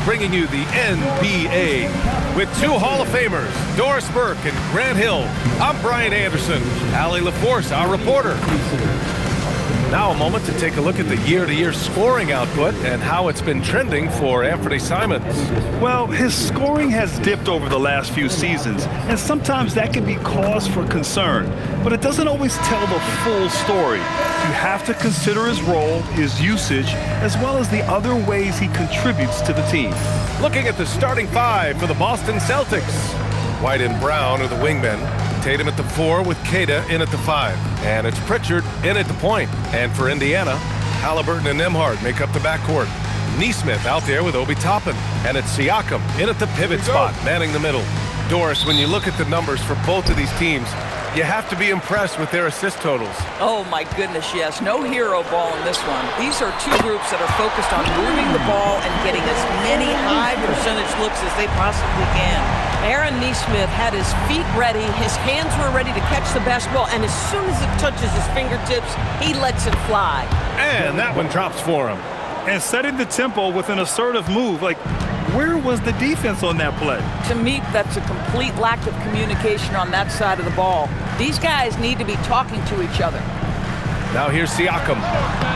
bringing you the NBA with two Hall of Famers, Doris Burke and Grant Hill. I'm Brian Anderson. Allie LaForce, our reporter. Now a moment to take a look at the year-to-year scoring output and how it's been trending for Anthony Simons. Well, his scoring has dipped over the last few seasons, and sometimes that can be cause for concern. But it doesn't always tell the full story. You have to consider his role, his usage, as well as the other ways he contributes to the team. Looking at the starting five for the Boston Celtics. White and Brown are the wingmen. Tatum at the 4 with Queta in at the 5. And it's Pritchard in at the point. And for Indiana, Halliburton and Nembhard make up the backcourt. Nesmith out there with Obi Toppin. And it's Siakam in at the pivot spot, manning the middle. Doris, when you look at the numbers for both of these teams, you have to be impressed with their assist totals. Oh, my goodness, yes. No hero ball in this one. These are two groups that are focused on moving the ball and getting as many high percentage looks as they possibly can. Aaron Nesmith had his feet ready, his hands were ready to catch the basketball, and as soon as it touches his fingertips, he lets it fly. And that one drops for him. And setting the tempo with an assertive move, like, where was the defense on that play? To me, that's a complete lack of communication on that side of the ball. These guys need to be talking to each other. Now here's Siakam.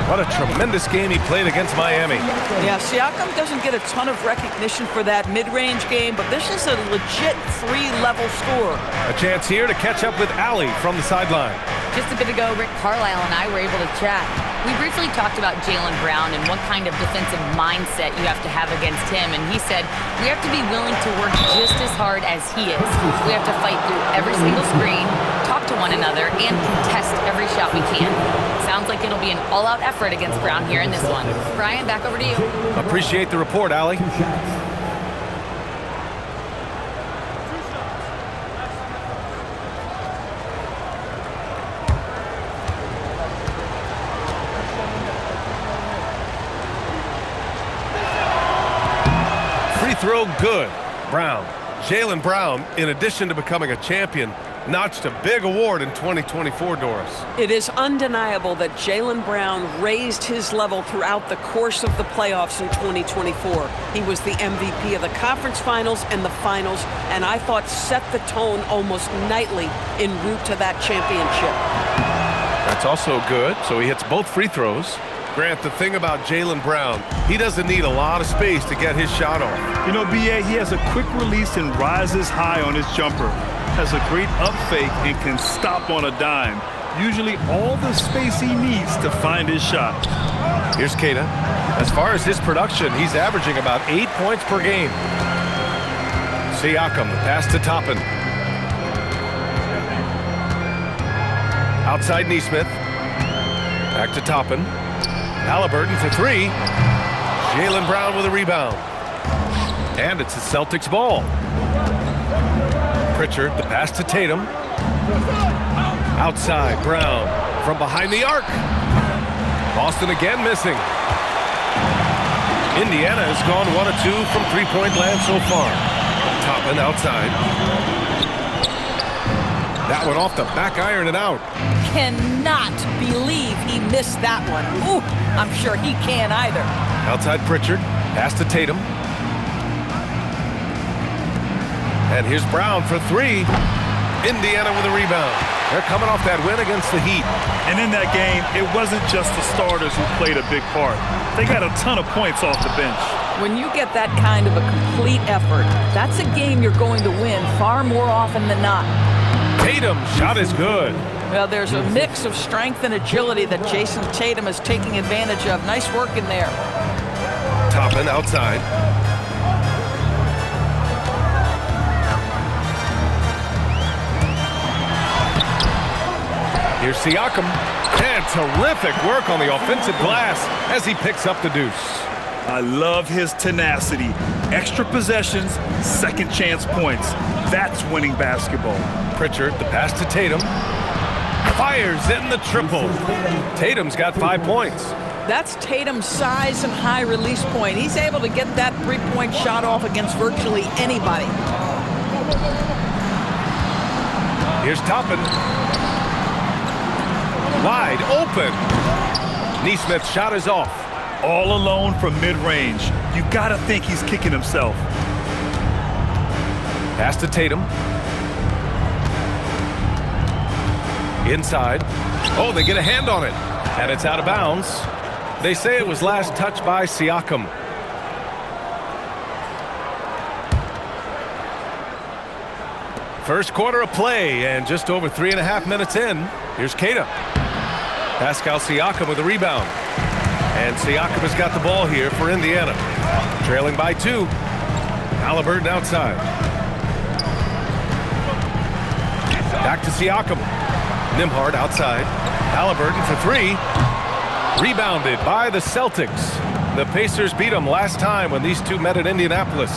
What a tremendous game he played against Miami. Yeah, Siakam doesn't get a ton of recognition for that mid-range game, but this is a legit 3-level score. A chance here to catch up with Allie from the sideline. Just a bit ago, Rick Carlisle and I were able to chat. We briefly talked about Jaylen Brown and what kind of defensive mindset you have to have against him, and he said, we have to be willing to work just as hard as he is. We have to fight through every single screen, talk to one another, and contest every shot we can. Sounds like it'll be an all-out effort against Brown here in this one. Brian, back over to you. Appreciate the report, Allie. Free throw good. Brown. Jaylen Brown, in addition to becoming a champion, notched a big award in 2024, Doris. It is undeniable that Jaylen Brown raised his level throughout the course of the playoffs in 2024. He was the MVP of the conference finals and the finals, and I thought set the tone almost nightly en route to that championship. That's also good, so he hits both free throws. Grant, the thing about Jaylen Brown, he doesn't need a lot of space to get his shot off. You know, B.A., he has a quick release and rises high on his jumper. Has a great up fake and can stop on a dime. Usually all the space he needs to find his shot. Here's Queta. As far as his production, he's averaging about 8 points per game. Siakam, the pass to Toppin. Outside Nesmith. Back to Toppin. Halliburton for 3. Jaylen Brown with a rebound. And it's the Celtics ball. Pritchard, the pass to Tatum. Outside, Brown from behind the arc. Boston again missing. Indiana has gone 1 of 2 from three-point land so far. Toppin outside. That one off the back iron and out. Cannot believe he missed that one. Ooh, I'm sure he can't either. Outside Pritchard, pass to Tatum. And here's Brown for 3. Indiana with a rebound. They're coming off that win against the Heat. And in that game, it wasn't just the starters who played a big part. They got a ton of points off the bench. When you get that kind of a complete effort, that's a game you're going to win far more often than not. Tatum, shot is good. Well, there's a mix of strength and agility that Jason Tatum is taking advantage of. Nice work in there. Toppin outside. Here's Siakam. And terrific work on the offensive glass as he picks up the deuce. I love his tenacity. Extra possessions, second chance points. That's winning basketball. Pritchard, the pass to Tatum. Fires in the triple. Tatum's got 5 points. That's Tatum's size and high release point. He's able to get that three-point shot off against virtually anybody. Here's Toppin. Wide open. Nesmith's shot is off. all alone from mid-range. You gotta think he's kicking himself. Pass to Tatum. Inside. Oh, they get a hand on it. And it's out of bounds. They say it was last touched by Siakam. First quarter of play, and just over 3.5 minutes in. Here's Keita. Pascal Siakam with a rebound. And Siakam has got the ball here for Indiana. Trailing by 2. Halliburton outside. Back to Siakam. Nembhard outside. Halliburton for 3. Rebounded by the Celtics. The Pacers beat them last time when these two met at Indianapolis.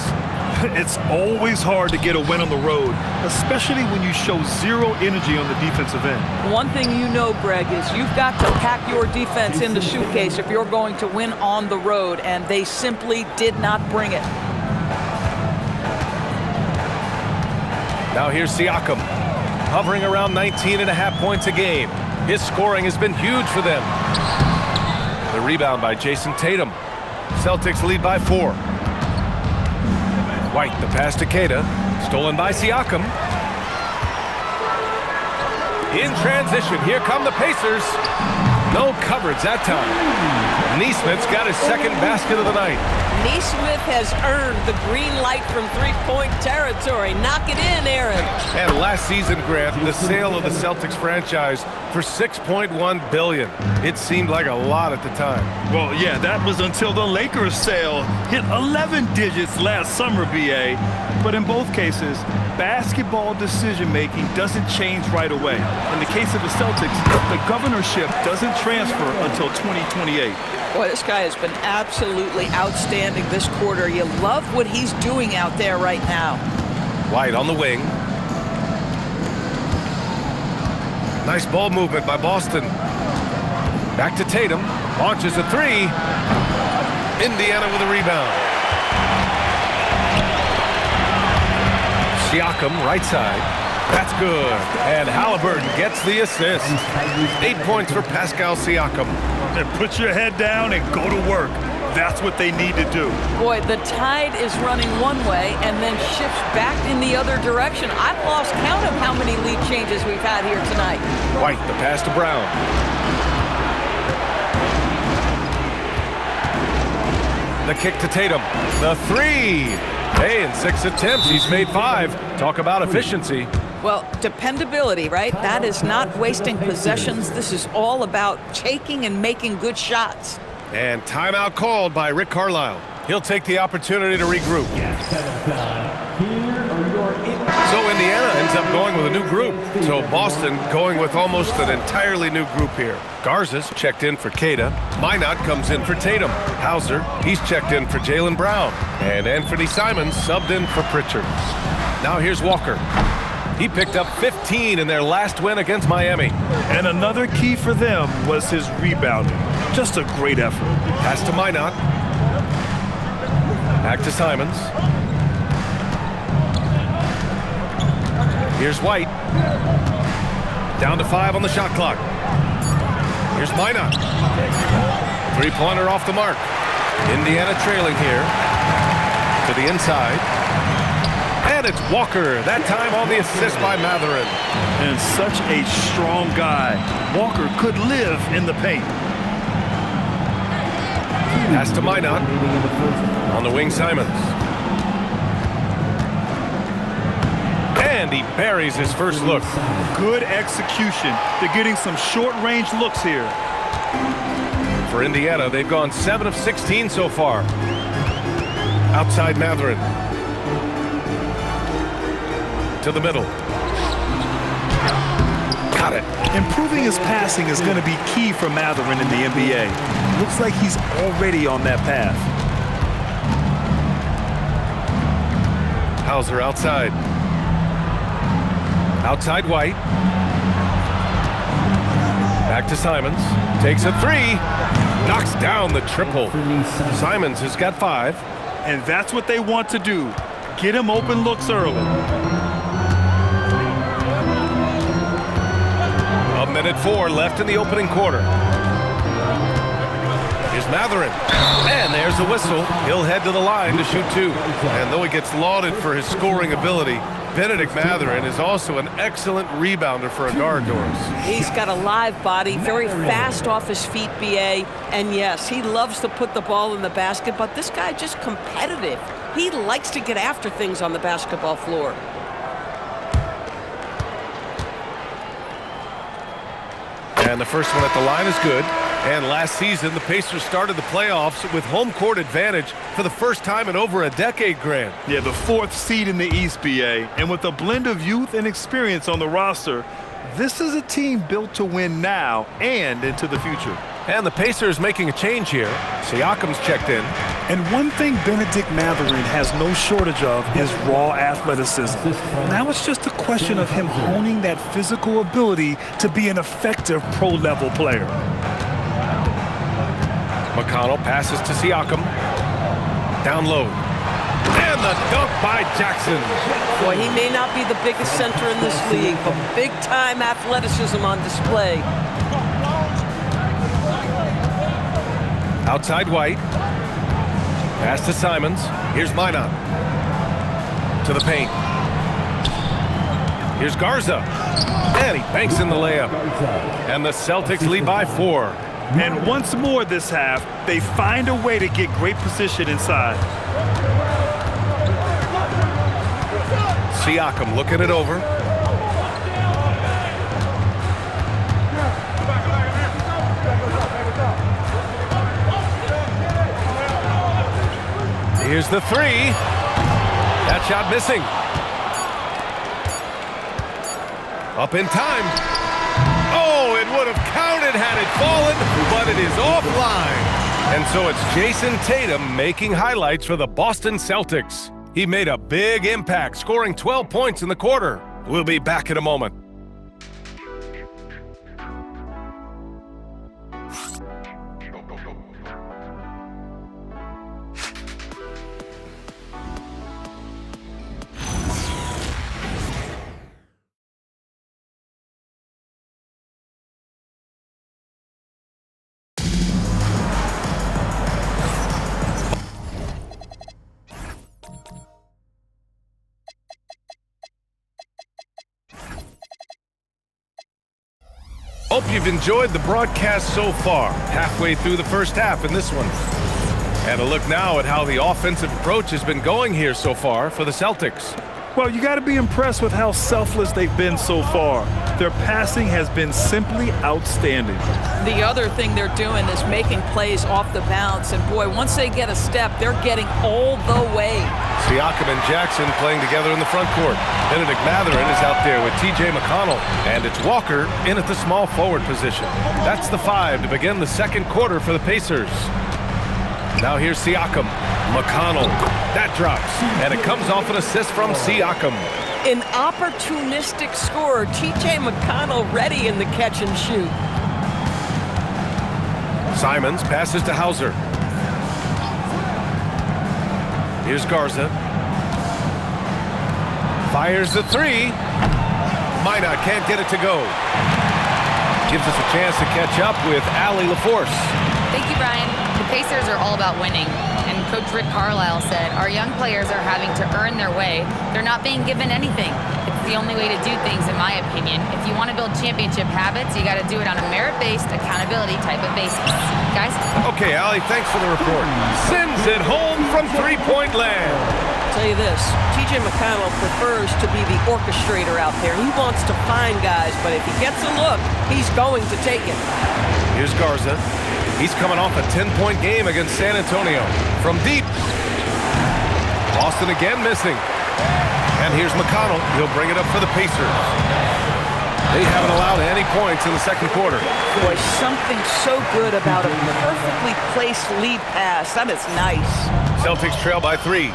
It's always hard to get a win on the road, especially when you show zero energy on the defensive end. One thing you know, Greg, is you've got to pack your defense in the suitcase if you're going to win on the road, and they simply did not bring it. Now here's Siakam, hovering around 19.5 points a game. His scoring has been huge for them. The rebound by Jason Tatum. Celtics lead by 4. White, the pass to Keita. Stolen by Siakam. In transition, here come the Pacers. No coverage that time. Neesmith's got his second basket of the night. Neesmith has earned the green light from three-point territory. Knock it in, Aaron. And last season, Grant, the sale of the Celtics franchise for $6.1 billion. It seemed like a lot at the time. Well, yeah, that was until the Lakers sale hit 11 digits last summer, BA. But in both cases, basketball decision-making doesn't change right away. In the case of the Celtics, the governorship doesn't transfer until 2028. Boy, this guy has been absolutely outstanding this quarter. You love what he's doing out there right now. White on the wing. Nice ball movement by Boston. Back to Tatum. Launches a 3. Indiana with a rebound. Siakam, right side. That's good. And Halliburton gets the assist. 8 points for Pascal Siakam. And put your head down and go to work. That's what they need to do. Boy, the tide is running one way and then shifts back in the other direction. I've lost count of how many lead changes we've had here tonight. White, the pass to Brown. The kick to Tatum. The 3. Hey, in 6 attempts, he's made 5. Talk about efficiency. Well, dependability, right? That is not wasting possessions. This is all about taking and making good shots. And timeout called by Rick Carlisle. He'll take the opportunity to regroup. So Indiana ends up going with a new group. So Boston going with almost an entirely new group here. Garza's checked in for Keita. Minot comes in for Tatum. Hauser, he's checked in for Jaylen Brown. And Anthony Simons subbed in for Pritchard. Now here's Walker. He picked up 15 in their last win against Miami. And another key for them was his rebounding. Just a great effort. Pass to Minot. Back to Simons. Here's White. Down to 5 on the shot clock. Here's Minot. 3-pointer off the mark. Indiana trailing here. To the inside. And it's Walker, that time on the assist by Matherin. And such a strong guy. Walker could live in the paint. Pass to Minot. On the wing, Simons. And he buries his first look. Good execution. They're getting some short-range looks here. For Indiana, they've gone 7 of 16 so far. Outside Matherin. To the middle. Got it. Improving his passing is going to be key for Matherin in the NBA. Looks like he's already on that path. Hauser outside. Outside White. Back to Simons. Takes a 3. Knocks down the triple. Simons has got 5. And that's what they want to do. Get him open looks early. A minute 4 left in the opening quarter. Here's Mathurin. And there's a whistle. He'll head to the line to shoot 2. And though he gets lauded for his scoring ability, Benedict Mathurin is also an excellent rebounder for a guard, Doris. He's got a live body, very fast off his feet, B.A. And yes, he loves to put the ball in the basket, but this guy just competitive. He likes to get after things on the basketball floor. And the first one at the line is good. And last season, the Pacers started the playoffs with home court advantage for the first time in over a decade, Grant. Yeah, the 4th seed in the East, BA. And with a blend of youth and experience on the roster, this is a team built to win now and into the future. And the Pacers making a change here. Siakam's checked in. And one thing Benedict Mathurin has no shortage of is raw athleticism. Now it's just a question of him honing that physical ability to be an effective pro-level player. McConnell passes to Siakam. Down low. And the dunk by Jackson. Boy, he may not be the biggest center in this league, but big-time athleticism on display. Outside White. Pass to Simons. Here's Minot. To the paint. Here's Garza. And he banks in the layup. And the Celtics lead by 4. And once more this half, they find a way to get great position inside. Siakam looking it over. Here's the 3. That shot missing. Up in time. Oh, it would have counted had it fallen, but it is offline. And so it's Jason Tatum making highlights for the Boston Celtics. He made a big impact, scoring 12 points in the quarter. We'll be back in a moment. Hope you've enjoyed the broadcast so far, halfway through the first half in this one. And a look now at how the offensive approach has been going here so far for the Celtics. Well, you got to be impressed with how selfless they've been so far. Their passing has been simply outstanding. The other thing they're doing is making plays off the bounce. And boy, once they get a step, they're getting all the way. Siakam and Jackson playing together in the front court. Benedict Mathurin is out there with T.J. McConnell. And it's Walker in at the small forward position. That's the 5 to begin the second quarter for the Pacers. Now here's Siakam. McConnell. That drops. And it comes off an assist from Siakam. An opportunistic scorer. T.J. McConnell ready in the catch and shoot. Simons passes to Hauser. Here's Garza. Fires the 3. Minot can't get it to go. Gives us a chance to catch up with Allie LaForce. Thank you, Brian. The Pacers are all about winning. And Coach Rick Carlisle said, our young players are having to earn their way. They're not being given anything. It's the only way to do things, in my opinion. If you want to build championship habits, you got to do it on a merit-based, accountability type of basis. Guys? Okay, Allie, thanks for the report. Sends it home from three-point land. I'll tell you this, T.J. McConnell prefers to be the orchestrator out there. He wants to find guys, but if he gets a look, he's going to take it. Here's Garza. He's coming off a 10-point game against San Antonio. From deep. Boston again missing. And here's McConnell. He'll bring it up for the Pacers. They haven't allowed any points in the second quarter. Boy, something so good about a perfectly placed lead pass. That is nice. Celtics trail by 3.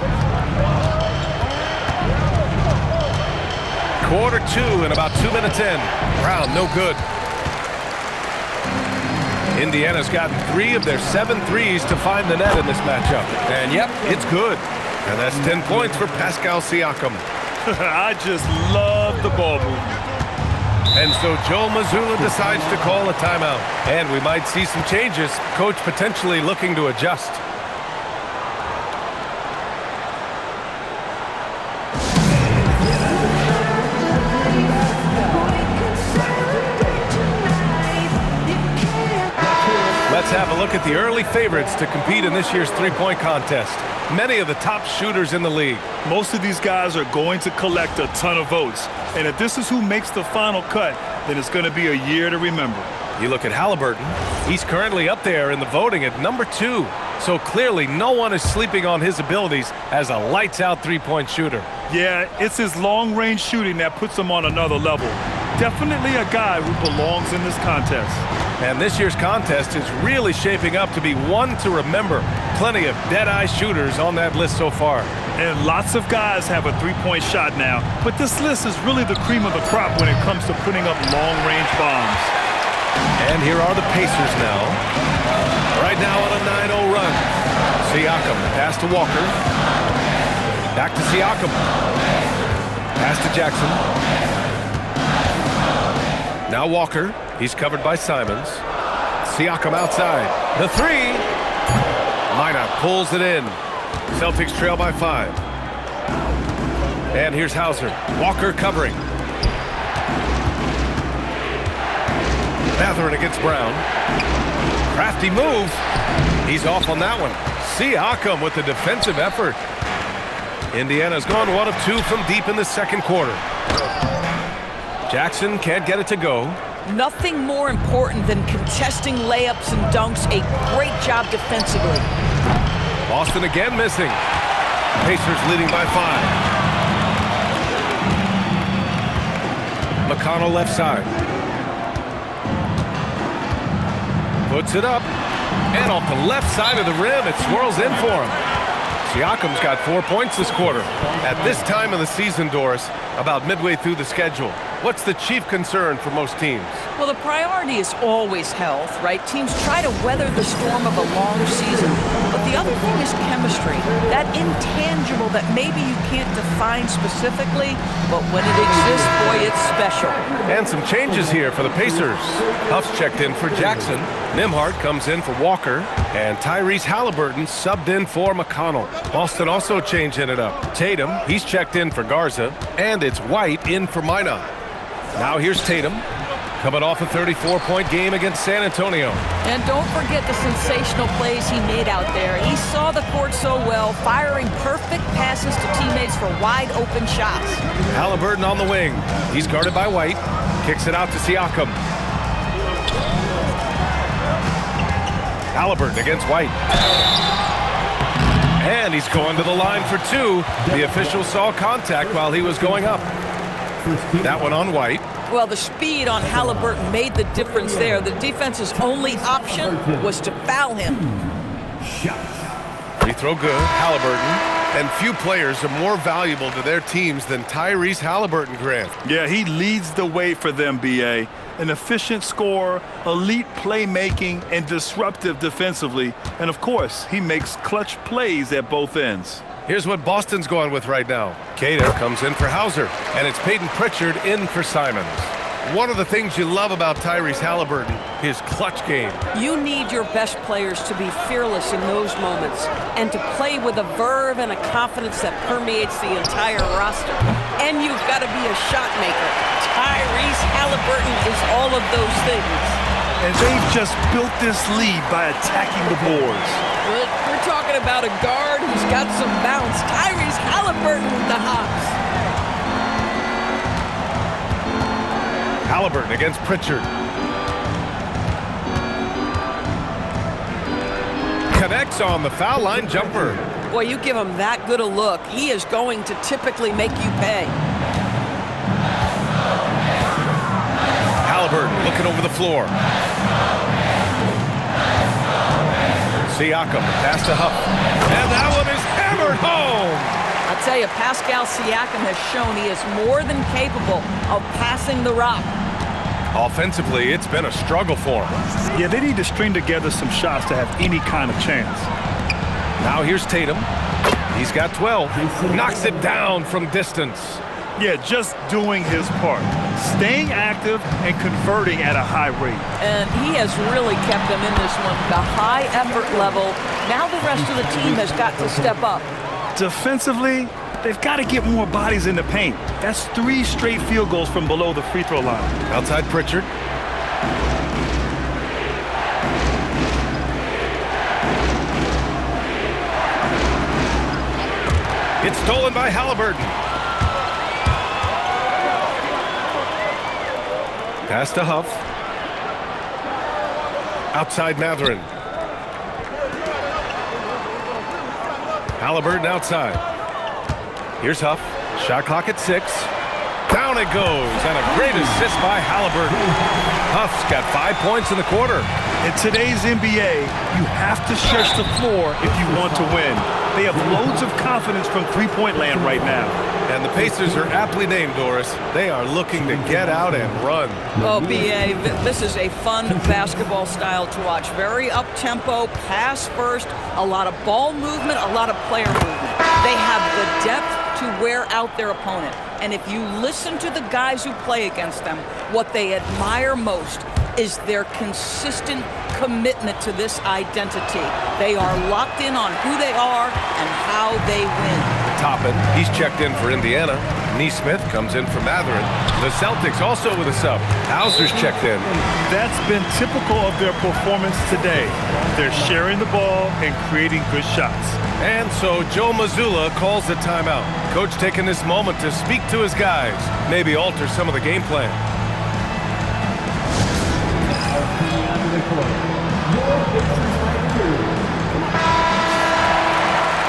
Quarter 2 and about 2 minutes in. Brown, no good. Indiana's gotten 3 of their 7 threes to find the net in this matchup. And yep, it's good. And that's 10 points for Pascal Siakam. I just love the ball movement. And so Joel Mazzulla decides to call a timeout. And we might see some changes. Coach potentially looking to adjust. Let's have a look at the early favorites to compete in this year's three-point contest. Many of the top shooters in the league. Most of these guys are going to collect a ton of votes. And if this is who makes the final cut, then it's going to be a year to remember. You look at Halliburton. He's currently up there in the voting at number 2. So clearly no one is sleeping on his abilities as a lights-out three-point shooter. Yeah, it's his long-range shooting that puts him on another level. Definitely a guy who belongs in this contest. And this year's contest is really shaping up to be one to remember. Plenty of dead-eye shooters on that list so far. And lots of guys have a three-point shot now, but this list is really the cream of the crop when it comes to putting up long-range bombs. And here are the Pacers now. Right now on a 9-0 run. Siakam, pass to Walker. Back to Siakam. Pass to Jackson. Now Walker. He's covered by Simons. Siakam outside. The three. Minot pulls it in. Celtics trail by 5. And here's Hauser. Walker covering. Mathurin against Brown. Crafty move. He's off on that one. Siakam with the defensive effort. Indiana's gone 1 of 2 from deep in the second quarter. Jackson can't get it to go. Nothing more important than contesting layups and dunks. A great job defensively. Boston again missing. Pacers leading by 5. McConnell left side. Puts it up. And off the left side of the rim, it swirls in for him. Siakam's got 4 points this quarter. At this time of the season, Doris, about midway through the schedule, what's the chief concern for most teams? Well, the priority is always health, right? Teams try to weather the storm of a long season. But the other thing is chemistry. That intangible that maybe you can't define specifically, but when it exists, boy, it's special. And some changes here for the Pacers. Huff's checked in for Jackson. Nimhart comes in for Walker. And Tyrese Halliburton subbed in for McConnell. Boston also changing it up. Tatum, he's checked in for Garza. And it's White in for Minot. Now here's Tatum, coming off a 34-point game against San Antonio. And don't forget the sensational plays he made out there. He saw the court so well, firing perfect passes to teammates for wide-open shots. Halliburton on the wing. He's guarded by White. Kicks it out to Siakam. Halliburton against White. And he's going to the line for 2. The official saw contact while he was going up. That one on White. Well, the speed on Halliburton made the difference there. The defense's only option was to foul him. Free throw good, Halliburton. And few players are more valuable to their teams than Tyrese Halliburton, Grant. Yeah, he leads the way for them, B.A. An efficient scorer, elite playmaking, and disruptive defensively. And, of course, he makes clutch plays at both ends. Here's what Boston's going with right now. Cater comes in for Hauser, and it's Peyton Pritchard in for Simons. One of the things you love about Tyrese Halliburton, his clutch game. You need your best players to be fearless in those moments and to play with a verve and a confidence that permeates the entire roster. And you've got to be a shot maker. Tyrese Halliburton is all of those things. And they've just built this lead by attacking the boards. We're talking about a guard who's got some bounce. Tyrese Halliburton with the hops. Halliburton against Pritchard. Connects on the foul line jumper. Boy, you give him that good a look, he is going to typically make you pay. Halliburton looking over the floor. Siakam, pass to Huff. And that one is hammered home. I'll tell you, Pascal Siakam has shown he is more than capable of passing the rock. Offensively, it's been a struggle for him. Yeah, they need to string together some shots to have any kind of chance. Now here's Tatum. He's got 12. Knocks it down from distance. Yeah, just doing his part. Staying active and converting at a high rate. And he has really kept them in this one. The high effort level. Now the rest of the team has got to step up. Defensively, they've got to get more bodies in the paint. That's 3 straight field goals from below the free throw line. Outside Pritchard. It's stolen by Halliburton. Pass to Huff. Outside Matherin. Halliburton outside. Here's Huff. Shot clock at 6. Down it goes, and a great assist by Halliburton. Huff's got 5 points in the quarter. In today's NBA, you have to stretch the floor if you want to win. They have loads of confidence from three-point land right now. And the Pacers are aptly named, Doris. They are looking to get out and run. Oh, B.A., this is a fun basketball style to watch. Very up-tempo, pass first, a lot of ball movement, a lot of player movement. They have the depth to wear out their opponent. And if you listen to the guys who play against them, what they admire most is their consistent commitment to this identity. They are locked in on who they are and how they win. Toppin, he's checked in for Indiana. Neesmith comes in for Matherin. The Celtics also with a sub. Hauser's checked in. That's been typical of their performance today. They're sharing the ball and creating good shots. And so Joe Mazzulla calls the timeout. Coach taking this moment to speak to his guys, maybe alter some of the game plan.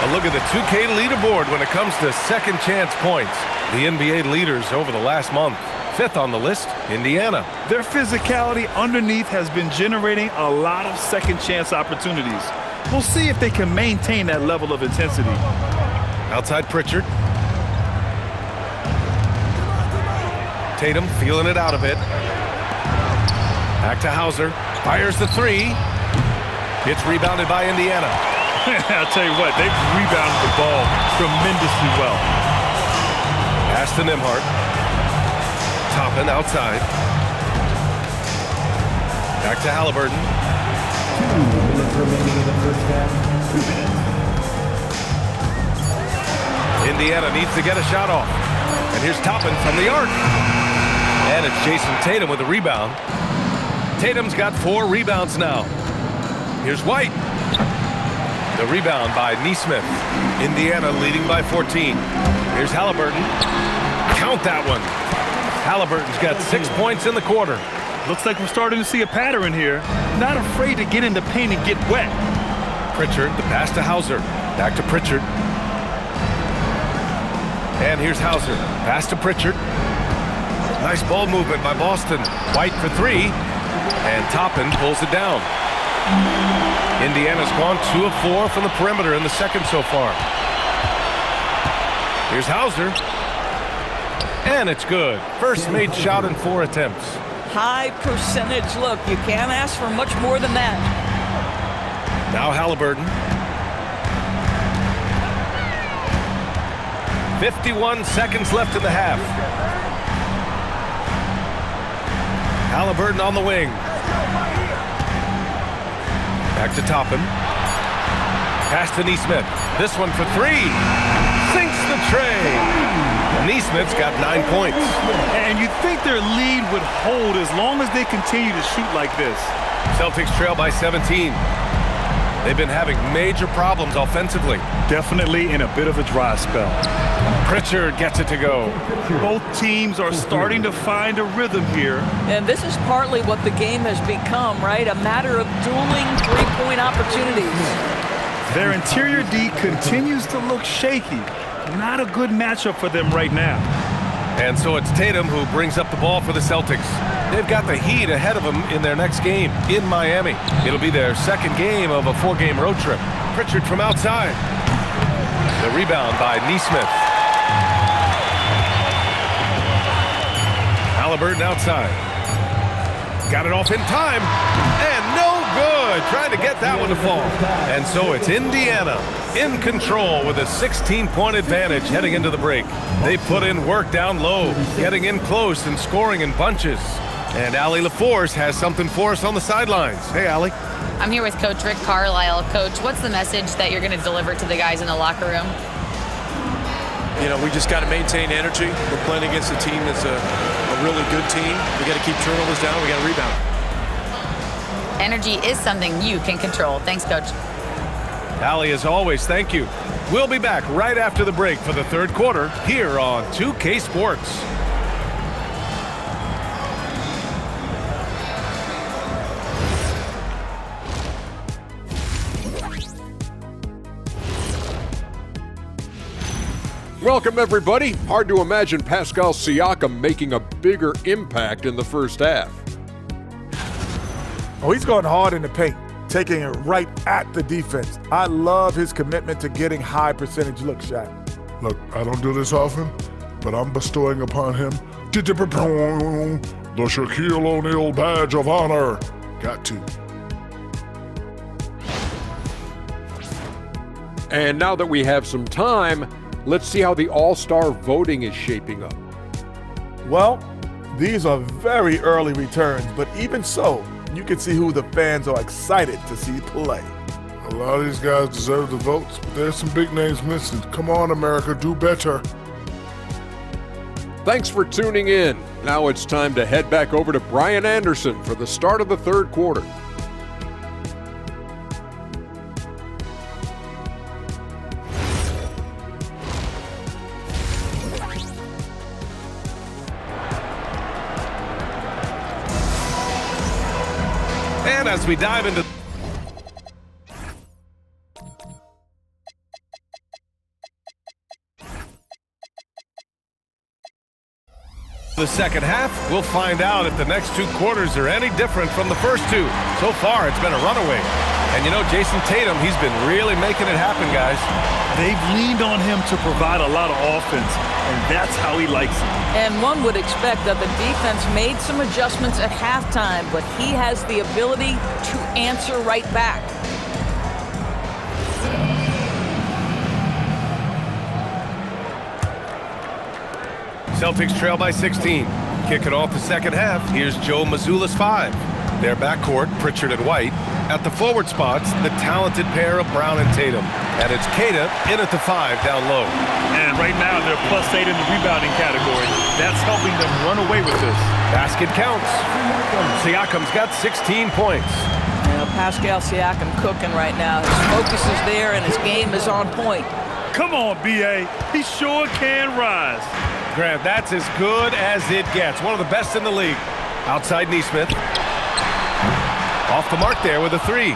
A look at the 2K leaderboard when it comes to second chance points. The NBA leaders over the last month. 5th on the list, Indiana. Their physicality underneath has been generating a lot of second chance opportunities. We'll see if they can maintain that level of intensity. Outside Pritchard. Tatum feeling it out a bit. Back to Hauser. Fires the 3. It's rebounded by Indiana. I'll tell you what, they've rebounded the ball tremendously well. Pass to Nembhard. Toppin outside. Back to Halliburton. 2 minutes remaining in the first half. 2 minutes. Indiana needs to get a shot off. And here's Toppin from the arc. And it's Jason Tatum with a rebound. Tatum's got 4 rebounds now. Here's White. The rebound by Neesmith. Indiana leading by 14. Here's Halliburton. Count that one. Halliburton's got 6 points in the quarter. Looks like we're starting to see a pattern here. Not afraid to get in the paint and get wet. Pritchard, the pass to Hauser. Back to Pritchard. And here's Hauser. Pass to Pritchard. Nice ball movement by Boston. White for 3. And Toppin pulls it down. Indiana's gone 2 of 4 from the perimeter in the second so far. Here's Hauser. And it's good. First made shot in 4 attempts. High percentage look. You can't ask for much more than that. Now Halliburton. 51 seconds left in the half. Halliburton on the wing. Back to Toppin. Pass to Neesmith. This one for 3. Sinks the tray. Neesmith's got 9 points. And you'd think their lead would hold as long as they continue to shoot like this. Celtics trail by 17. They've been having major problems offensively. Definitely in a bit of a dry spell. Pritchard gets it to go. Both teams are starting to find a rhythm here. And this is partly what the game has become, right? A matter of dueling three-point opportunities. Their interior D continues to look shaky. Not a good matchup for them right now. And so it's Tatum who brings up the ball for the Celtics. They've got the Heat ahead of them in their next game in Miami. It'll be their second game of a 4-game road trip. Pritchard from outside. The rebound by Neesmith. Halliburton outside. Got it off in time. And no good. Trying to get that one to fall. And so it's Indiana in control with a 16-point advantage heading into the break. They put in work down low, getting in close and scoring in bunches. And Allie LaForce has something for us on the sidelines. Hey, Allie. I'm here with Coach Rick Carlisle. Coach, what's the message that you're going to deliver to the guys in the locker room? You know, we just got to maintain energy. We're playing against a team that's a really good team. We got to keep turnovers down. We got to rebound. Energy is something you can control. Thanks, Coach. Allie, as always, thank you. We'll be back right after the break for the third quarter here on 2K Sports. Welcome, everybody. Hard to imagine Pascal Siakam making a bigger impact in the first half. Oh, he's going hard in the paint, taking it right at the defense. I love his commitment to getting high percentage look shot. Look, I don't do this often, but I'm bestowing upon him the Shaquille O'Neal badge of honor. Got to. And now that we have some time, let's see how the All-Star voting is shaping up. Well, these are very early returns, but even so, you can see who the fans are excited to see play. A lot of these guys deserve the votes, but there's some big names missing. Come on, America, do better. Thanks for tuning in. Now it's time to head back over to Brian Anderson for the start of the third quarter. And as we dive into the second half, we'll find out if the next two quarters are any different from the first two. So far, it's been a runaway. And you know, Jason Tatum, he's been really making it happen, guys. They've leaned on him to provide a lot of offense, and that's how he likes it. And one would expect that the defense made some adjustments at halftime, but he has the ability to answer right back. Celtics trail by 16. Kicking off the second half, here's Joe Mazzulla's 5. Their backcourt, Pritchard and White. At the forward spots, the talented pair of Brown and Tatum. And it's Keita in at the 5 down low. And right now, they're +8 in the rebounding category. That's helping them run away with this. Basket counts. Siakam's got 16 points. Pascal Siakam cooking right now. His focus is there and his game is on point. Come on, B.A. He sure can rise. Grant, that's as good as it gets. One of the best in the league. Outside Neesmith. Off the mark there with a 3.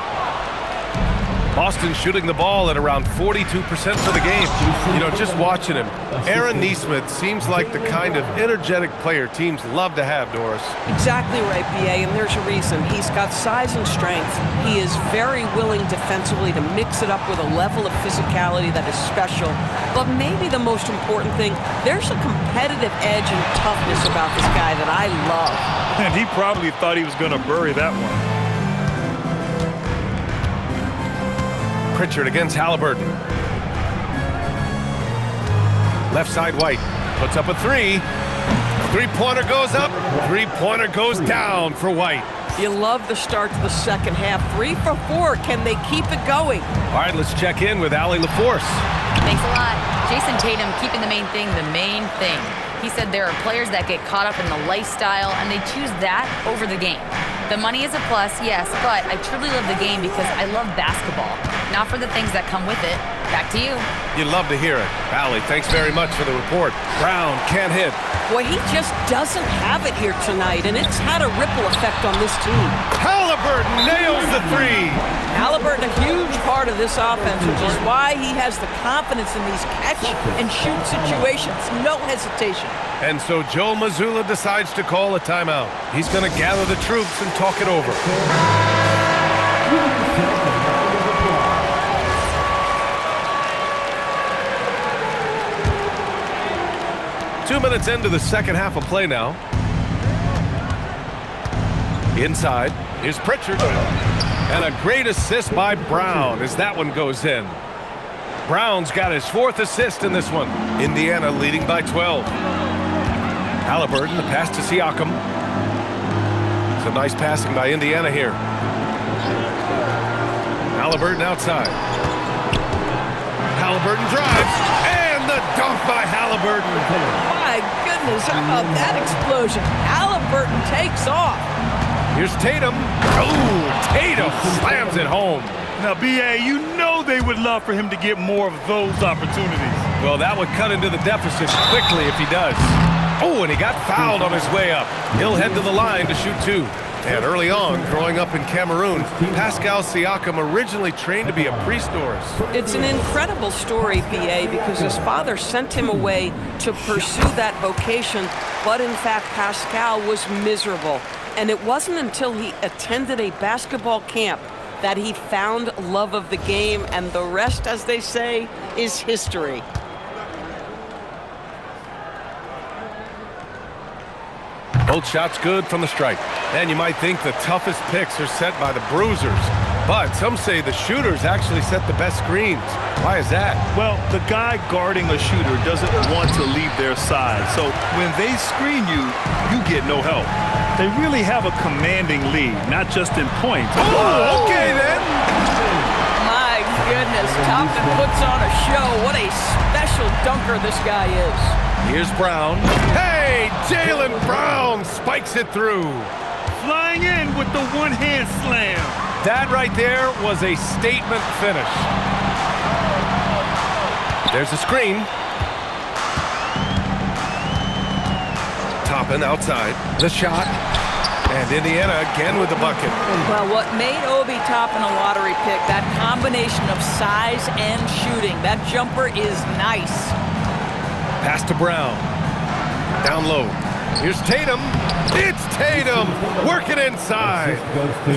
Boston shooting the ball at around 42% for the game. You know, just watching him, Aaron Neesmith seems like the kind of energetic player teams love to have, Doris. Exactly right, B.A., and there's a reason. He's got size and strength. He is very willing defensively to mix it up with a level of physicality that is special. But maybe the most important thing, there's a competitive edge and toughness about this guy that I love. And he probably thought he was going to bury that one. Pritchard against Halliburton. Left side White puts up a 3. Three-pointer goes up. Three-pointer goes down for White. You love the start to the second half. 3 for 4. Can they keep it going? All right, let's check in with Allie LaForce. Thanks a lot. Jason Tatum keeping the main thing the main thing. He said there are players that get caught up in the lifestyle and they choose that over the game. The money is a plus, yes, but I truly love the game because I love basketball, not for the things that come with it. Back to you. You'd love to hear it. Allie, thanks very much for the report. Brown can't hit. Boy, he just doesn't have it here tonight, and it's had a ripple effect on this team. Halliburton nails the 3. Halliburton, a huge part of this offense, which is why he has the confidence in these catch-and-shoot situations. No hesitation. And so Joe Mazzulla decides to call a timeout. He's going to gather the troops and talk it over. 2 minutes into the second half of play now. Inside is Pritchard. And a great assist by Brown as that one goes in. Brown's got his 4th assist in this one. Indiana leading by 12. Halliburton, the pass to Siakam. Some nice passing by Indiana here. Halliburton outside. Halliburton drives, and the dunk by Halliburton. My goodness, how about that explosion? Halliburton takes off. Here's Tatum. Oh, Tatum slams it home. Now, B.A., you know they would love for him to get more of those opportunities. Well, that would cut into the deficit quickly if he does. Oh, and he got fouled on his way up. He'll head to the line to shoot 2. And early on, growing up in Cameroon, Pascal Siakam originally trained to be a priest. It's an incredible story, B.A., because his father sent him away to pursue that vocation, but in fact, Pascal was miserable. And it wasn't until he attended a basketball camp that he found love of the game, and the rest, as they say, is history. Both shots good from the stripe. And you might think the toughest picks are set by the bruisers, but some say the shooters actually set the best screens. Why is that? Well, the guy guarding a shooter doesn't want to leave their side, so when they screen you, you get no help. They really have a commanding lead, not just in points. Oh, okay then. My goodness, Thompson puts on a show. What a special dunker this guy is. Here's Brown. Hey, Jaylen Brown spikes it through. Flying in with the one-hand slam. That right there was a statement finish. There's a screen. Toppin outside. The shot. And Indiana again with the bucket. Well, what made Obi Toppin a lottery pick, that combination of size and shooting. That jumper is nice. Pass to Brown. Down low. Here's Tatum. It's Tatum working inside.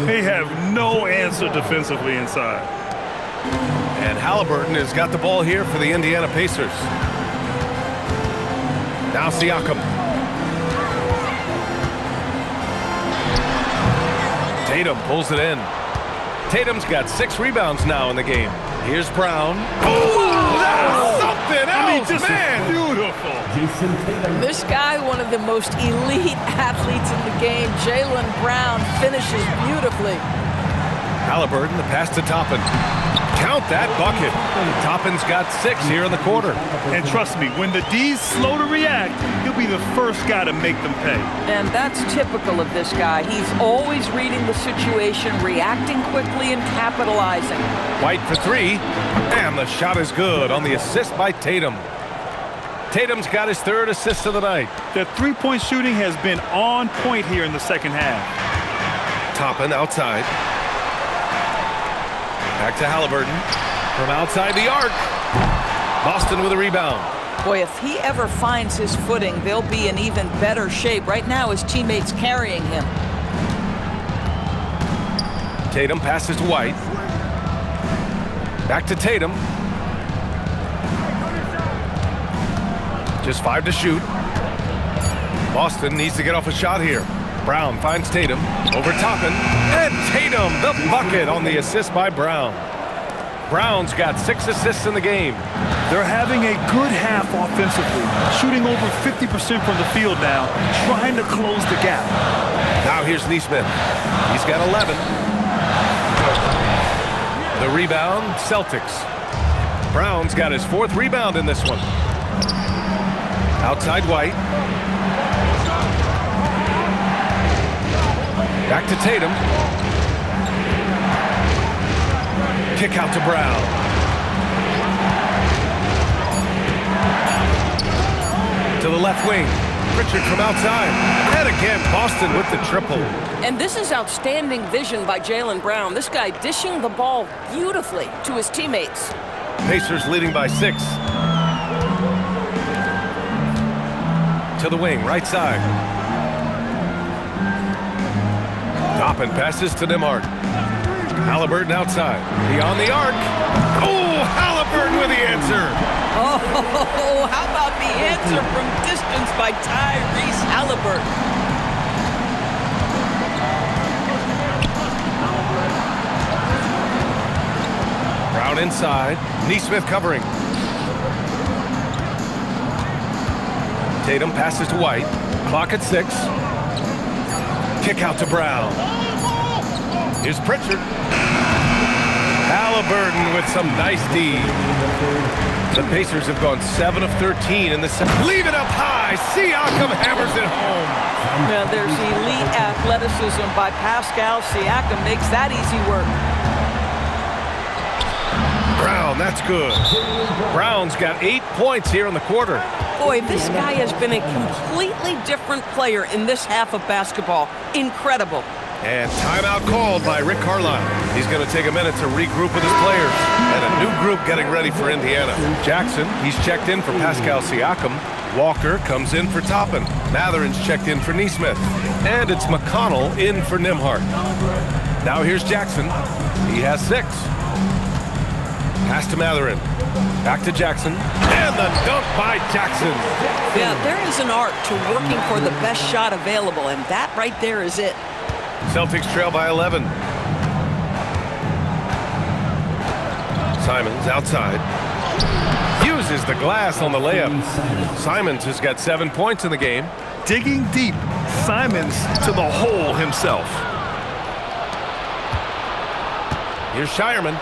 They have no answer defensively inside. And Halliburton has got the ball here for the Indiana Pacers. Now Siakam. Tatum pulls it in. Tatum's got 6 rebounds now in the game. Here's Brown. Oh, that's something else, man. Beautiful. This guy, one of the most elite athletes in the game, Jaylen Brown, finishes beautifully. Halliburton, the pass to Toppin. Count that bucket. Toppin's got 6 here in the quarter. And trust me, when the D's slow to react, he'll be the first guy to make them pay. And that's typical of this guy. He's always reading the situation, reacting quickly, and capitalizing. White for 3, and the shot is good on the assist by Tatum. Tatum's got his 3rd assist of the night. The three-point shooting has been on point here in the second half. Toppin outside. Back to Halliburton. From outside the arc. Boston with a rebound. Boy, if he ever finds his footing, they'll be in even better shape. Right now, his teammates carrying him. Tatum passes to White. Back to Tatum. Just 5 to shoot. Boston needs to get off a shot here. Brown finds Tatum. Over Toppin. And Tatum, the bucket on the assist by Brown. Brown's got 6 assists in the game. They're having a good half offensively, shooting over 50% from the field now, trying to close the gap. Now here's Neesmith. He's got 11. The rebound, Celtics. Brown's got his 4th rebound in this one. Outside White. Back to Tatum. Kick out to Brown. To the left wing. Richard from outside. And again, Boston with the triple. And this is outstanding vision by Jaylen Brown. This guy dishing the ball beautifully to his teammates. Pacers leading by 6. To the wing, right side. Toppin passes to Nembhard. Halliburton outside. Beyond the arc. Oh, Halliburton with the answer. Oh, how about the answer from distance by Tyrese Halliburton? Brown inside. Neesmith covering. Tatum passes to White. Clock at 6. Kick out to Brown. Here's Pritchard. Halliburton with some nice D. The Pacers have gone 7 of 13 in the second. Leave it up high. Siakam hammers it home. Well, there's elite athleticism by Pascal Siakam. Makes that easy work. Brown, that's good. Brown's got 8 points here in the quarter. Boy, this guy has been a completely different player in this half of basketball. Incredible. And timeout called by Rick Carlisle. He's going to take a minute to regroup with his players. And a new group getting ready for Indiana. Jackson, he's checked in for Pascal Siakam. Walker comes in for Toppin. Matherin's checked in for Neesmith. And it's McConnell in for Nembhard. Now here's Jackson. He has 6. Pass to Matherin. Back to Jackson. And the dunk by Jackson. Yeah, there is an art to working for the best shot available, and that right there is it. Celtics trail by 11. Simons outside. Uses the glass on the layup. Simons has got 7 points in the game. Digging deep, Simons to the hole himself. Here's Shireman.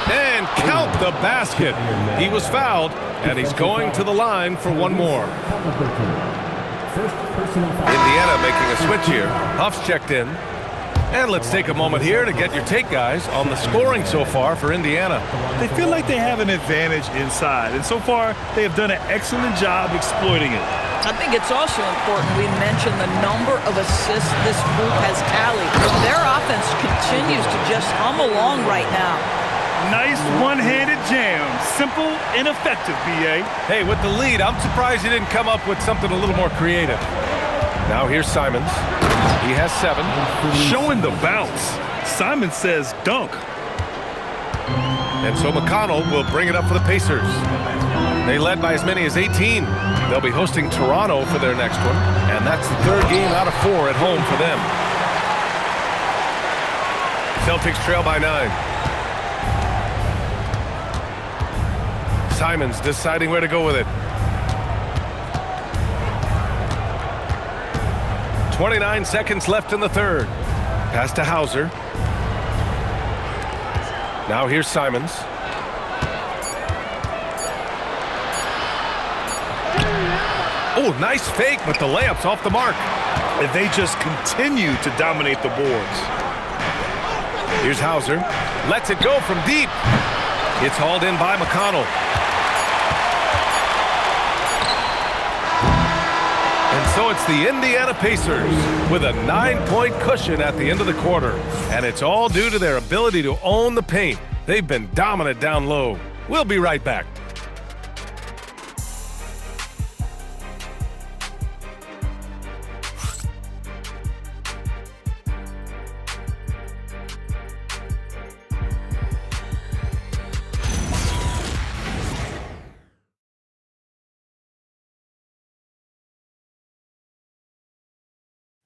And count the basket. He was fouled, and he's going to the line for one more. Indiana making a switch here. Huff's checked in. And let's take a moment here to get your take, guys, on the scoring so far for Indiana. They feel like they have an advantage inside, and so far they have done an excellent job exploiting it. I think it's also important we mention the number of assists this group has tallied. Their offense continues to just hum along right now. Nice one-handed jam. Simple and effective, B.A. Hey, with the lead, I'm surprised he didn't come up with something a little more creative. Now here's Simons. He has 7. Showing the bounce. Simon says dunk. And so McConnell will bring it up for the Pacers. They led by as many as 18. They'll be hosting Toronto for their next one. And that's the 3rd game out of 4 at home for them. Celtics trail by 9. Simons deciding where to go with it. 29 seconds left in the 3rd. Pass to Hauser. Now here's Simons. Oh, nice fake, but the layup's off the mark. And they just continue to dominate the boards. Here's Hauser. Lets it go from deep. It's hauled in by McConnell. And so it's the Indiana Pacers with a 9-point cushion at the end of the quarter. And it's all due to their ability to own the paint. They've been dominant down low. We'll be right back.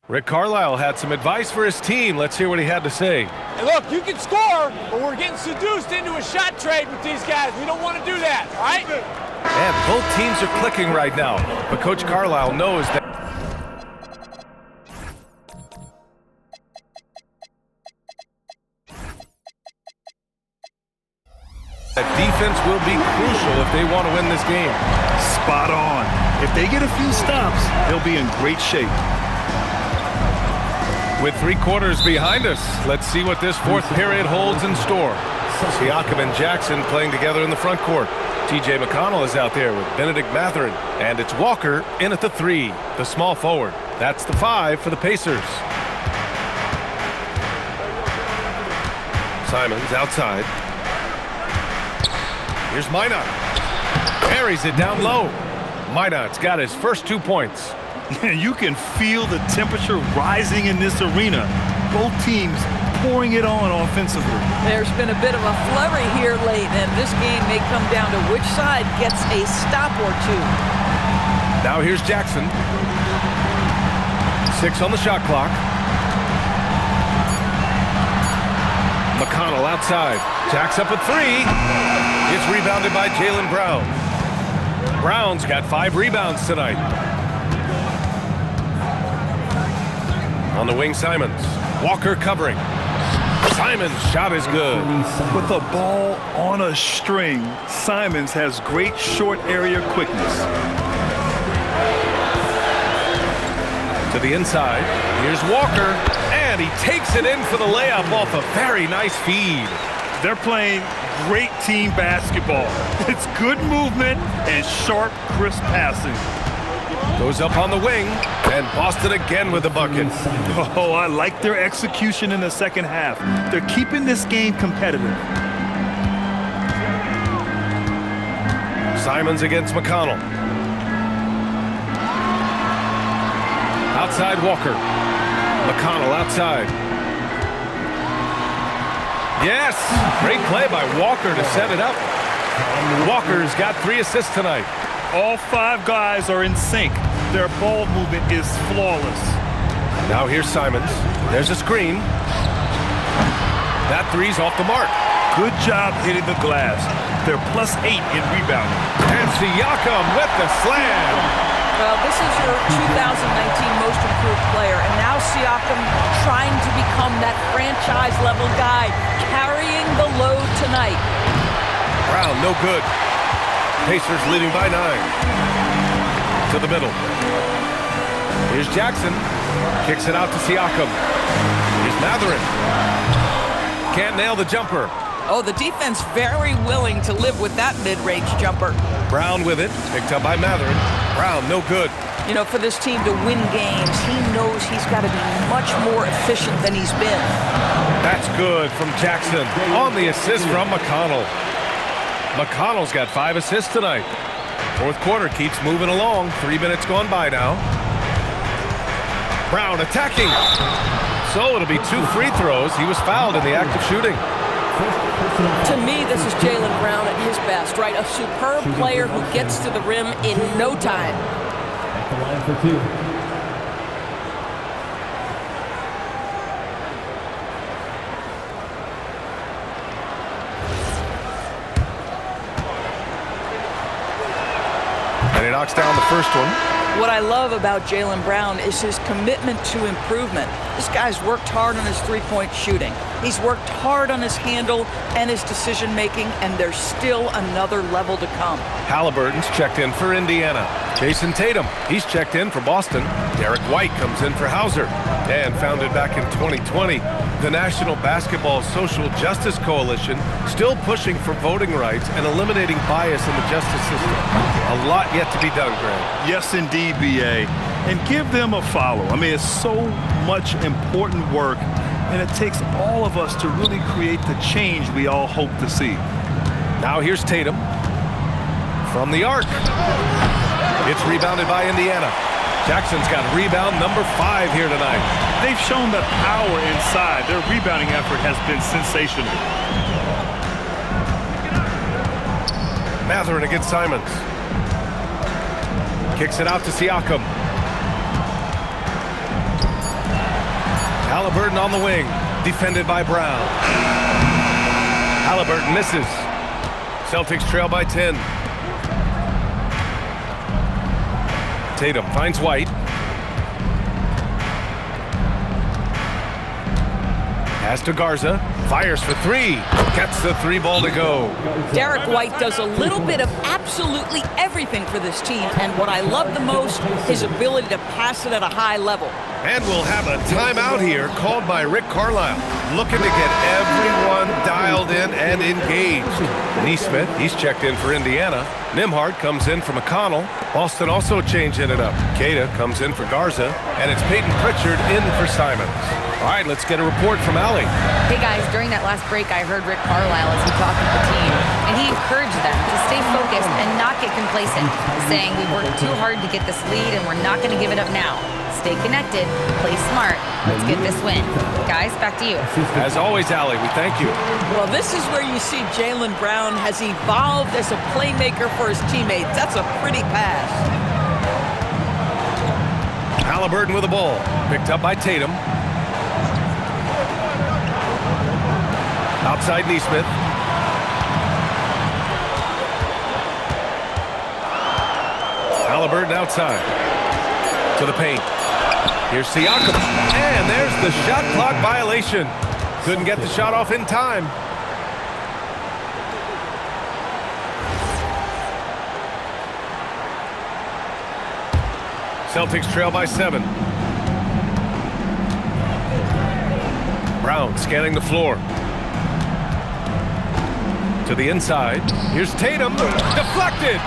Rick Carlisle had some advice for his team. Let's hear what he had to say. Hey, look, you can score, but we're getting seduced into a shot trade with these guys. We don't want to do that, all right? And both teams are clicking right now, but Coach Carlisle knows that defense will be crucial if they want to win this game. Spot on. If they get a few stops, they'll be in great shape. With 3 quarters behind us, let's see what this 4th period holds in store. Siakam and Jackson playing together in the front court. T.J. McConnell is out there with Benedict Matherin. And it's Walker in at the 3, the small forward. That's the 5 for the Pacers. Simons outside. Here's Minot. Carries it down low. Minot's got his first 2 points. You can feel the temperature rising in this arena. Both teams pouring it on offensively. There's been a bit of a flurry here late, and this game may come down to which side gets a stop or 2. Now here's Jackson. 6 on the shot clock. McConnell outside. Jacks up a three. It's rebounded by Jaylen Brown. Brown's got 5 rebounds tonight. On the wing, Simons. Walker covering. Simons' shot is good. With the ball on a string, Simons has great short area quickness. To the inside. Here's Walker. And he takes it in for the layup off a very nice feed. They're playing great team basketball. It's good movement and sharp, crisp passing. Goes up on the wing, and Boston again with the bucket. Oh, I like their execution in the second half. They're keeping this game competitive. Simons against McConnell. Outside Walker. McConnell outside. Yes! Great play by Walker to set it up. Walker's got 3 assists tonight. All 5 guys are in sync. Their ball movement is flawless. Now here's Simons. There's a screen. That three's off the mark. Good job hitting the glass. They're +8 in rebounding. And Siakam with the slam. Well, this is your 2019 most improved player, and now Siakam trying to become that franchise-level guy, carrying the load tonight. Brown, no good. Pacers leading by 9. To the middle. Here's Jackson. Kicks it out to Siakam. Here's Mathurin. Can't nail the jumper. Oh, the defense very willing to live with that mid-range jumper. Brown with it. Picked up by Mathurin. Brown, no good. You know, for this team to win games, he knows he's got to be much more efficient than he's been. That's good from Jackson. On the assist from McConnell. McConnell's got 5 assists tonight. Fourth quarter keeps moving along. 3 minutes gone by now. Brown attacking. So it'll be 2 free throws. He was fouled in the act of shooting. To me, this is Jaylen Brown at his best, right? A superb player who gets to the rim in no time. At the line for 2. And he knocks down the first one. What I love about Jaylen Brown is his commitment to improvement. This guy's worked hard on his three-point shooting. He's worked hard on his handle and his decision-making, and there's still another level to come. Halliburton's checked in for Indiana. Jason Tatum, he's checked in for Boston. Derek White comes in for Hauser. And founded back in 2020, the National Basketball Social Justice Coalition still pushing for voting rights and eliminating bias in the justice system. A lot yet to be done, Grant. Yes, indeed, BA. And give them a follow. I mean, it's so much important work, and it takes all of us to really create the change we all hope to see. Now here's Tatum from the arc. It's rebounded by Indiana. Jackson's got rebound number 5 here tonight. They've shown the power inside. Their rebounding effort has been sensational. Mathurin against Simons. Kicks it out to Siakam. Halliburton on the wing. Defended by Brown. Halliburton misses. Celtics trail by 10. Tatum finds White. Pass to Garza. Fires for 3. Gets the 3 ball to go. Derek White does a little bit of absolutely everything for this team, and what I love the most, his ability to pass it at a high level. And we'll have a timeout here called by Rick Carlisle, looking to get everyone dialed in and engaged. Neesmith, he's checked in for Indiana. Nembhard comes in for McConnell. Boston also changing it up. Queta comes in for Garza, and it's Peyton Pritchard in for Simons. All right, let's get a report from Allie. Hey guys, during that last break, I heard Rick Carlisle as he talked with the team, and he encouraged them to stay focused and not get complacent, saying we worked too hard to get this lead and we're not going to give it up now. Stay connected, play smart, let's get this win. Guys, back to you. As always, Allie, we thank you. Well, this is where you see Jaylen Brown has evolved as a playmaker for his teammates. That's a pretty pass. Halliburton with the ball. Picked up by Tatum. Outside Neesmith. Halliburton outside. To the paint. Here's Siakam. And there's the shot clock violation. Couldn't get the shot off in time. Celtics trail by 7. Brown scanning the floor. To the inside. Here's Tatum. Deflected.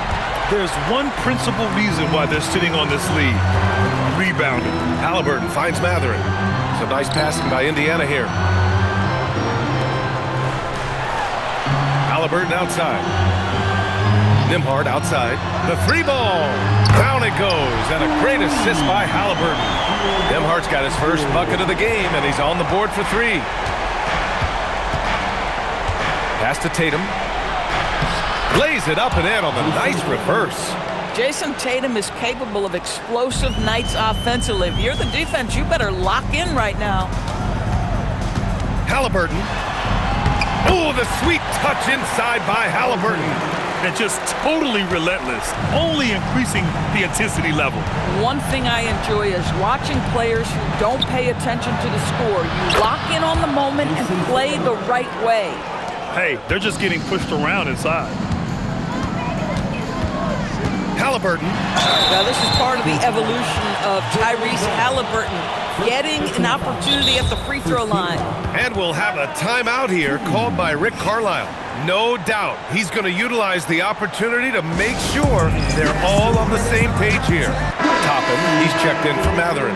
There's one principal reason why they're sitting on this lead. Rebounding. Halliburton finds Matherin. Some nice passing by Indiana here. Halliburton outside. Nembhard outside. The 3-ball. Down it goes. And a great assist by Halliburton. Nembhard's got his first bucket of the game, and he's on the board for 3. Pass to Tatum. Lays it up and in on the nice reverse. Jason Tatum is capable of explosive nights offensively. If you're the defense, you better lock in right now. Halliburton. Oh, the sweet touch inside by Halliburton. And just totally relentless, only increasing the intensity level. One thing I enjoy is watching players who don't pay attention to the score. You lock in on the moment and play the right way. Hey, they're just getting pushed around inside. Halliburton. Now this is part of the evolution of Tyrese Halliburton getting an opportunity at the free throw line. And we'll have a timeout here called by Rick Carlisle. No doubt he's going to utilize the opportunity to make sure they're all on the same page here. Toppin, he's checked in for Matherin.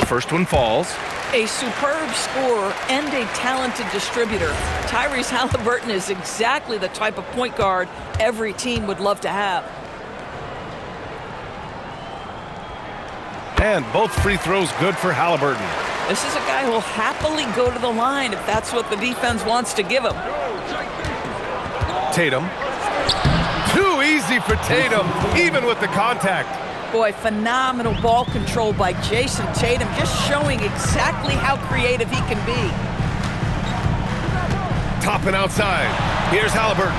First one falls. A superb scorer and a talented distributor. Tyrese Halliburton is exactly the type of point guard every team would love to have. And both free throws good for Halliburton. This is a guy who will happily go to the line if that's what the defense wants to give him. Tatum. Too easy for Tatum, even with the contact. Boy, phenomenal ball control by Jason Tatum, just showing exactly how creative he can be. Toppin outside. Here's Halliburton.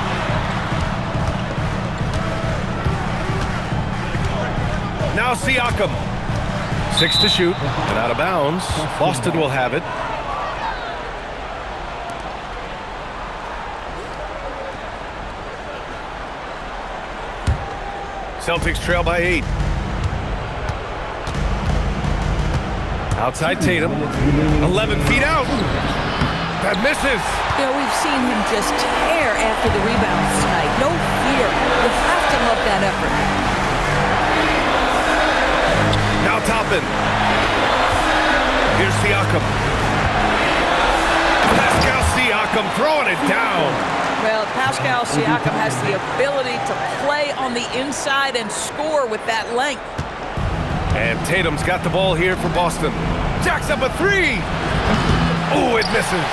Now Siakam. 6 to shoot and out of bounds. Boston will have it. Celtics trail by 8. Outside Tatum, 11 feet out. That misses. You know, we've seen him just tear after the rebounds tonight. No fear. You have to love that effort. Now Toppin. Here's Siakam. Pascal Siakam throwing it down. Well, Pascal Siakam has the ability to play on the inside and score with that length. And Tatum's got the ball here for Boston. Jacks up a 3. Oh, it misses.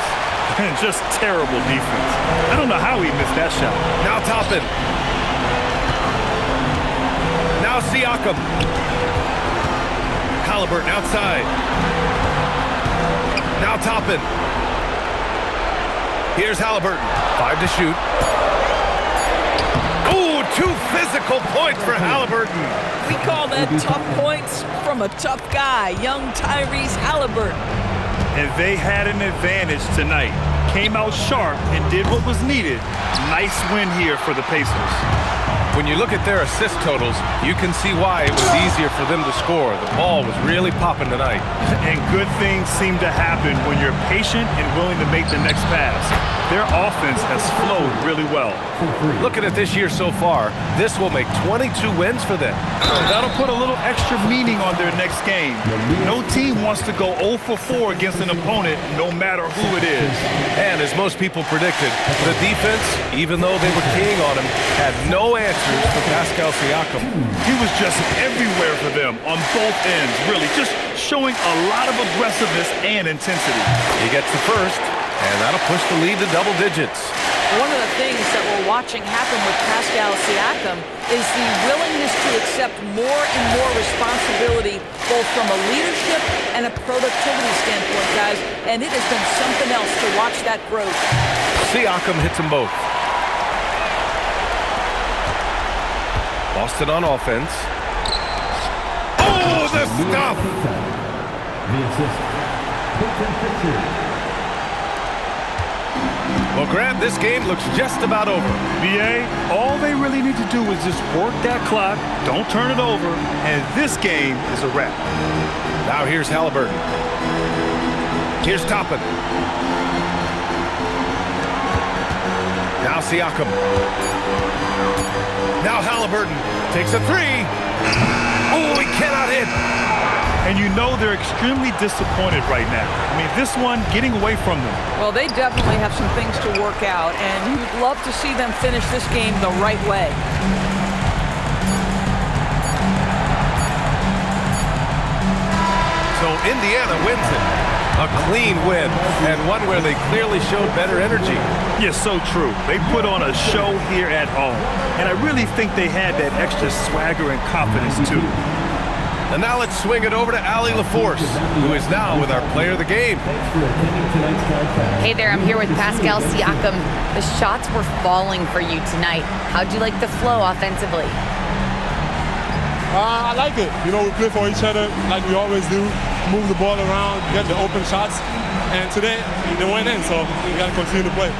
Just terrible defense. I don't know how he missed that shot. Now Toppin. Now Siakam. Halliburton outside. Now Toppin. Here's Halliburton. 5 to shoot. Ooh, 2 physical points for Halliburton. We call that tough points from a tough guy, young Tyrese Halliburton. And they had an advantage tonight. Came out sharp and did what was needed. Nice win here for the Pacers. When you look at their assist totals, you can see why it was easier for them to score. The ball was really popping tonight. And good things seem to happen when you're patient and willing to make the next pass. their offense has flowed really well. Looking at this year so far, this will make 22 wins for them. That'll put a little extra meaning on their next game. No team wants to go 0 for 4 against an opponent, no matter who it is. And as most people predicted, the defense, even though they were keying on him, had no answers for Pascal Siakam. He was just everywhere for them on both ends, really, just showing a lot of aggressiveness and intensity. He gets the first, and that'll push the lead to double digits. One of the things that we're watching happen with Pascal Siakam is the willingness to accept more and more responsibility, both from a leadership and a productivity standpoint, guys, and it has been something else to watch that growth. Siakam hits them both. Boston on offense. Oh, the stuff! The assist. Well, Grant, this game looks just about over. BA, all they really need to do is just work that clock, don't turn it over, and this game is a wrap. Now here's Halliburton. Here's Toppin. Now Siakam. Now Halliburton takes a three. Oh, he cannot hit. And you know they're extremely disappointed right now. I mean, this one getting away from them. Well, they definitely have some things to work out, and you'd love to see them finish this game the right way. So Indiana wins it. A clean win, and one where they clearly showed better energy. Yeah, so true. They put on a show here at home, and I really think they had that extra swagger and confidence, too. And now let's swing it over to Allie LaForce, who is now with our player of the game. Hey there, I'm here with Pascal Siakam. The shots were falling for you tonight. How'd you like the flow offensively? I like it. You know, we play for each other like we always do. Move the ball around, get the open shots. And today, they went in, so we got to continue to play.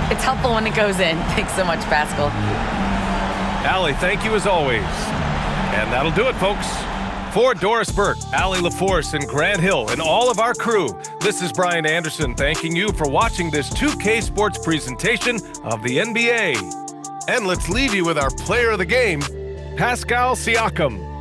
It's helpful when it goes in. Thanks so much, Pascal. Allie, thank you as always. And that'll do it, folks. For Doris Burke, Allie LaForce, and Grant Hill, and all of our crew, this is Brian Anderson thanking you for watching this 2K Sports presentation of the NBA. And let's leave you with our player of the game, Pascal Siakam.